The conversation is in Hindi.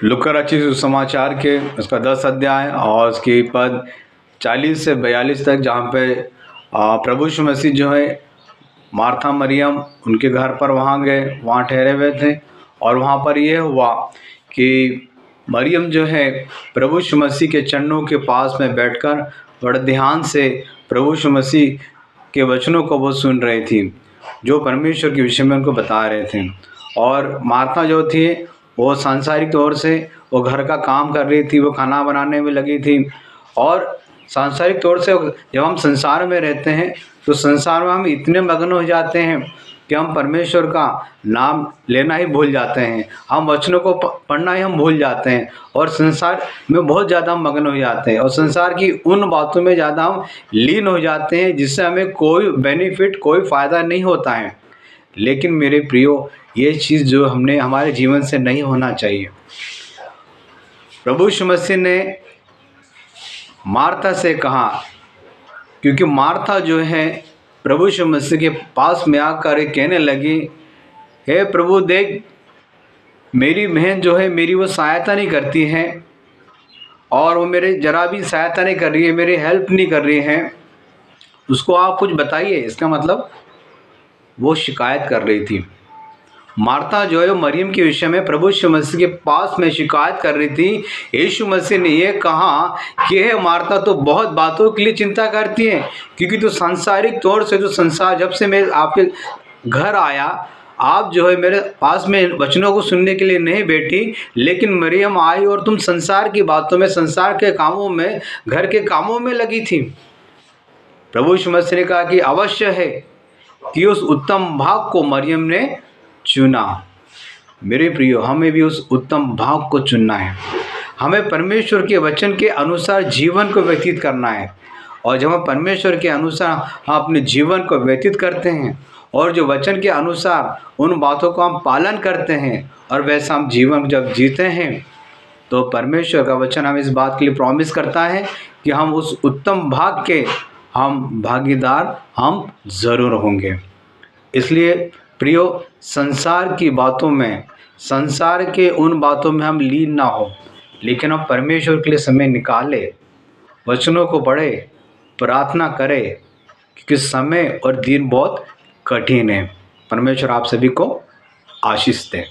लूका रचित सुसमाचार के उसका 10 अध्याय और उसके पद 40 से 42 तक, जहाँ पे प्रभु यीशु मसीह जो है मार्था मरियम उनके घर पर वहाँ गए, वहाँ ठहरे हुए थे। और वहाँ पर यह हुआ कि मरियम जो है प्रभु यीशु मसीह के चरणों के पास में बैठकर बड़े ध्यान से प्रभु यीशु मसीह के वचनों को वो सुन रही थी, जो परमेश्वर के विषय में उनको बता रहे थे। और मार्था जो थी वो सांसारिक तौर से वो घर का काम कर रही थी, वो खाना बनाने में लगी थी। और सांसारिक तौर से जब हम संसार में रहते हैं तो संसार में हम इतने मग्न हो जाते हैं कि हम परमेश्वर का नाम लेना ही भूल जाते हैं, हम वचनों को पढ़ना ही हम भूल जाते हैं और संसार में बहुत ज़्यादा मग्न हो जाते हैं और संसार की उन बातों में ज़्यादा हम लीन हो जाते हैं जिससे हमें कोई बेनिफिट, कोई फ़ायदा नहीं होता है। लेकिन मेरे प्रियो, ये चीज़ जो हमने हमारे जीवन से नहीं होना चाहिए। प्रभु यीशु मसीह ने मार्था से कहा, क्योंकि मार्था जो है प्रभु यीशु मसीह के पास में आकर कहने लगी, हे प्रभु देख, मेरी बहन जो है मेरी वो सहायता नहीं करती है और वो मेरे जरा भी सहायता नहीं कर रही है, मेरी हेल्प नहीं कर रही है, उसको आप कुछ बताइए। इसका मतलब वो शिकायत कर रही थी। मार्था जो है मरियम के विषय में प्रभु यीशु मसीह के पास में शिकायत कर रही थी। यीशु मसीह ने ये कहा कि हे मार्था, तो बहुत बातों के लिए चिंता करती है, क्योंकि तो सांसारिक तौर से, जो संसार, जब से मैं आपके घर आया, आप जो है मेरे पास में वचनों को सुनने के लिए नहीं बैठी, लेकिन मरियम आई और तुम संसार की बातों में, संसार के कामों में, घर के कामों में लगी थी। प्रभु यीशु मसीह ने कहा कि अवश्य है कि उस उत्तम भाग को मरियम ने चुना। मेरे प्रियो, हमें भी उस उत्तम भाग को चुनना है। हमें परमेश्वर के वचन के अनुसार जीवन को व्यतीत करना है। और जब हम परमेश्वर के अनुसार हम अपने जीवन को व्यतीत करते हैं और जो वचन के अनुसार उन बातों को हम पालन करते हैं और वैसा हम जीवन जब जीते हैं, तो परमेश्वर का वचन हमें इस बात के लिए प्रॉमिस करता है कि हम उस उत्तम भाग के हम भागीदार हम ज़रूर होंगे। इसलिए प्रियो, संसार की बातों में, संसार के उन बातों में हम लीन ना हो, लेकिन हम परमेश्वर के लिए समय निकालें, वचनों को पढ़े, प्रार्थना करें, क्योंकि समय और दिन बहुत कठिन है। परमेश्वर आप सभी को आशीष दे।